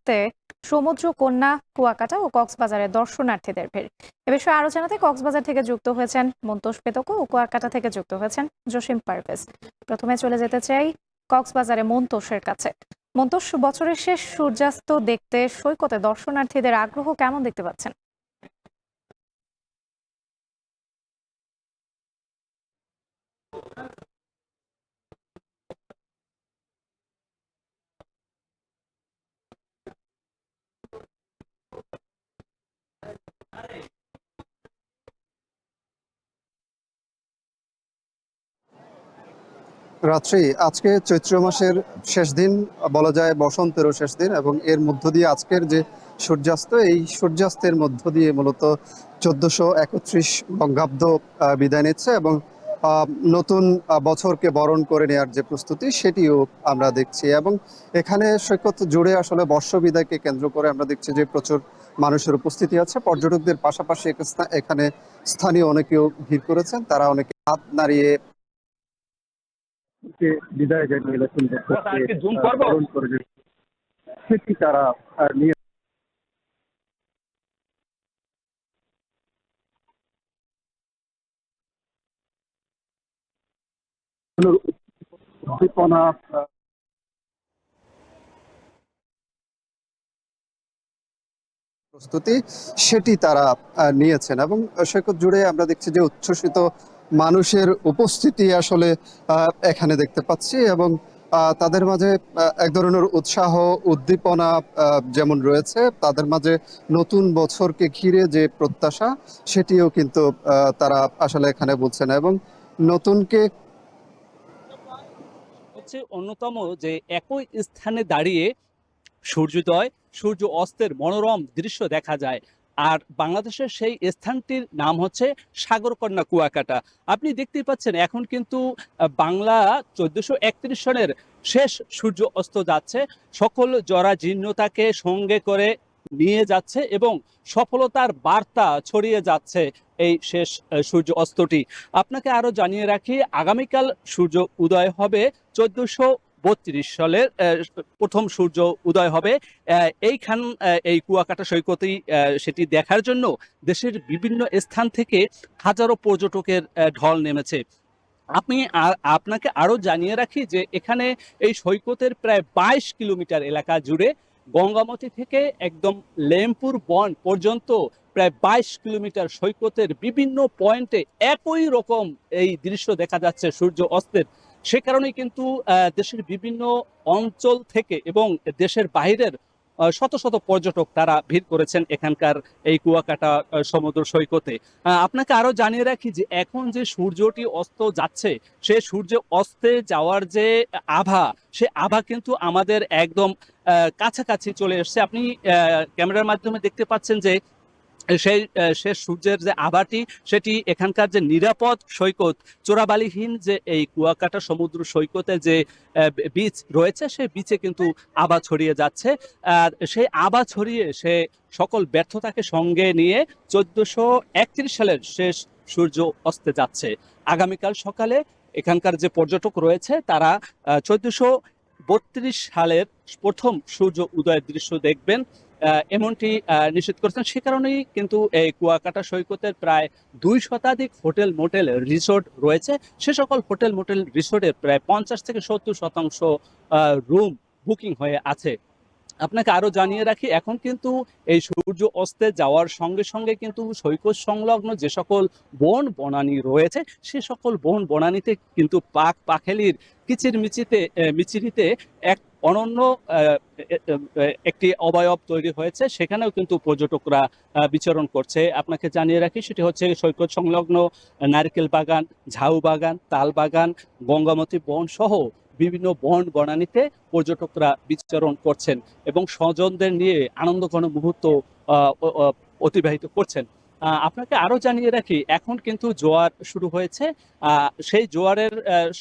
দেখতে সমুদ্র কন্যা, কুয়াকাটা ও কক্সবাজারে দর্শনার্থীদের ভিড়। এ বিষয়ে আরো জানাতে কক্সবাজার থেকে যুক্ত হয়েছেন মন্তোষ পেতকো ও কুয়াকাটা থেকে যুক্ত হয়েছেন জসিম পারভেজ। প্রথমে চলে যেতে চাই কক্সবাজারে মন্তোষের কাছে। মন্তোষ, বছরের শেষ সূর্যাস্ত দেখতে সৈকতে দর্শনার্থীদের আগ্রহ কেমন দেখতে পাচ্ছেন? রাত্রি আজকে চৈত্র মাসের শেষ দিন, বলা যায় বসন্তেরও শেষ দিন, এবং এর মধ্য দিয়ে আজকের যে সূর্যাস্ত, এই সূর্যাস্তের মধ্য দিয়ে মূলত 1431 বঙ্গাব্দ বিদায় নিচ্ছে এবং নতুন বছরকে বরণ করে নেওয়ার যে প্রস্তুতি সেটিও আমরা দেখছি। এবং এখানে সৈকত জুড়ে আসলে বর্ষ বিদায়কে কেন্দ্র করে আমরা দেখছি যে প্রচুর মানুষের উপস্থিতি আছে। পর্যটকদের পাশাপাশি এখানে স্থানীয় অনেকেও ভিড় করেছেন, তারা অনেকে হাত নাড়িয়ে বিদায় জানিয়ে নতুন বছরকে বরণ করে সেটি তারা নিয়ে উদ্দীপনা প্রস্তুতি সেটি তারা নিয়েছেন। এবং সৈকত জুড়ে আমরা দেখছি যে উচ্ছ্বসিত মানুষের উপস্থিতি আসলে এখানে দেখতে পাচ্ছি, এবং তাদের মাঝে এক ধরনের উৎসাহ, উদ্দীপনা যেমন রয়েছে, তাদের মাঝে নতুন বছরকে ঘিরে যে প্রত্যাশা সেটিও কিন্তু তারা আসলে এখানে বলছেন। এবং নতুনকে হচ্ছে অন্যতম যে একই স্থানে দাঁড়িয়ে সূর্যোদয়, সূর্য অস্তের মনোরম দৃশ্য দেখা যায়। আর বাংলাদেশের সেই স্থানটির নাম হচ্ছে সাগরকন্যা কুয়াকাটা। আপনি দেখতেই পাচ্ছেন এখন কিন্তু বাংলা 1431 সনের শেষ সূর্য অস্ত যাচ্ছে। সকল জরাজীর্ণতাকে সঙ্গে করে নিয়ে যাচ্ছে এবং সফলতার বার্তা ছড়িয়ে যাচ্ছে এই শেষ সূর্য অস্তটি। আপনাকে আরো জানিয়ে রাখি, আগামীকাল সূর্য উদয় হবে 1432 সালের প্রথম সূর্য উদয় হবে এইখান এই কুয়াকাটা সৈকতেই। সেটি দেখার জন্য দেশের বিভিন্ন স্থান থেকে হাজারো পর্যটকের ঢল নেমেছে। আপনাকে আরো জানিয়ে রাখি যে এখানে এই সৈকতের প্রায় 22 কিলোমিটার এলাকা জুড়ে গঙ্গামতি থেকে একদম লেমপুর বন পর্যন্ত প্রায় 22 কিলোমিটার সৈকতের বিভিন্ন পয়েন্টে একই রকম এই দৃশ্য দেখা যাচ্ছে সূর্য অস্তের। সে কারণেই কিন্তু দেশের বিভিন্ন অঞ্চল থেকে এবং দেশের বাইরের শত শত পর্যটক তারা ভিড় করেছেন এখানকার এই কুয়াকাটা সমুদ্র সৈকতে। আপনাকে আরো জানিয়ে রাখি যে এখন যে সূর্যটি অস্ত যাচ্ছে, সে সূর্য অস্তে যাওয়ার যে আভা, সে আভা কিন্তু আমাদের একদম কাছাকাছি চলে এসছে। আপনি ক্যামেরার মাধ্যমে দেখতে পাচ্ছেন যে সেই শেষ সূর্যের যে আভাটি, সেটি এখানকার যে নিরাপদ সৈকত, চোরাবালিহীন যে এই কুয়াকাটা সমুদ্র সৈকতে যে বিচ রয়েছে, সেই বিচে কিন্তু আভা ছড়িয়ে যাচ্ছে। আর সেই আভা ছড়িয়ে সে সকল ব্যর্থতাকে সঙ্গে নিয়ে 1431 সালের শেষ সূর্য অস্তে যাচ্ছে। আগামীকাল সকালে এখানকার যে পর্যটক রয়েছে তারা 1432 সালের প্রথম সূর্য উদয়ের দৃশ্য দেখবেন এমনটি নিশ্চিত করেছেন। সে কারণেই কিন্তু এই কুয়াকাটা সৈকতের প্রায় 2 শতাধিক হোটেল মোটেল রিসোর্ট রয়েছে। সে সকল হোটেল মোটেল রিসোর্টের প্রায় 50 থেকে 70% রুম বুকিং হয়ে আছে। আপনাকে আরো জানিয়ে রাখি, এখন কিন্তু এই সূর্য অস্তে যাওয়ার সঙ্গে সঙ্গে কিন্তু সৈকত সংলগ্ন যে সকল বন বনানী রয়েছে, সে সকল বন বনানীতে কিন্তু পাখ পাখালির মিচিরিতে এক অনন্য একটি অবয়ব তৈরি হয়েছে। সেখানেও কিন্তু পর্যটকরা বিচরণ করছে। আপনাকে জানিয়ে রাখি, সেটি হচ্ছে সৈকত সংলগ্ন নারকেল বাগান, ঝাউ বাগান, তাল বাগান, গঙ্গামতি বন সহ বিভিন্ন বন বনানীতে পর্যটকরা বিচরণ করছেন এবং স্বজনদের নিয়ে আনন্দঘন মুহূর্ত অতিবাহিত করছেন। আপনাকে আরো জানিয়ে রাখি, এখন কিন্তু জোয়ার শুরু হয়েছে। সেই জোয়ারের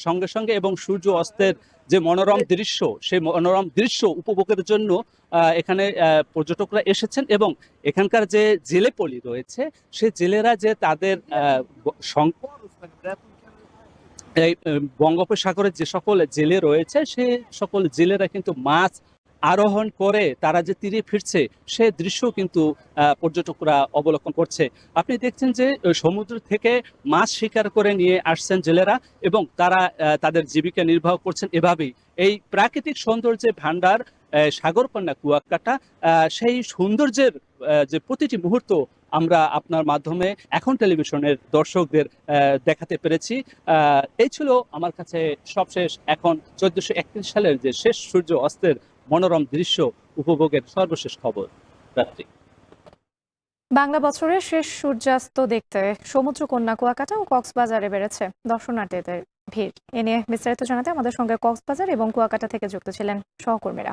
সঙ্গে সঙ্গে এবং সূর্য অস্তের যে মনোরম দৃশ্য, সেই মনোরম দৃশ্য উপভোগের জন্য এখানে পর্যটকরা এসেছেন। এবং এখানকার যে জেলেপল্লী রয়েছে, সেই জেলেরা যে তাদের এই বঙ্গোপসাগরের যে সকল জেলে রয়েছে, সে সকল জেলেরা কিন্তু মাছ আরোহণ করে তারা যে তীরে ফিরছে সে দৃশ্য কিন্তু পর্যটকরা অবলোকন করছে। আপনি দেখছেন যে সমুদ্র থেকে মাছ শিকার করে নিয়ে আসছেন জেলেরা এবং তারা তাদের জীবিকা নির্বাহ করছেন এভাবেই। এই প্রাকৃতিক সৌন্দর্যের ভান্ডার সাগরকন্যা কুয়াকাটা, সেই সৌন্দর্যের যে প্রতিটি মুহূর্ত আমরা আপনার মাধ্যমে এখন টেলিভিশনের দর্শকদের দেখাতে পেরেছি। এই ছিল আমার কাছে সবশেষ এখন 1431 সালের যে শেষ সূর্য অস্তের মনোরম দৃশ্য উপভোগের সর্বশেষ খবর। রাত্রি বাংলা বছরের শেষ সূর্যাস্ত দেখতে সমুদ্রকন্যা কুয়াকাটা ও কক্সবাজারে বেড়েছে দর্শনার্থীদের ভিড়। এ নিয়ে বিস্তারিত জানাতে আমাদের সঙ্গে কক্সবাজার এবং কুয়াকাটা থেকে যুক্ত ছিলেন সহকর্মীরা।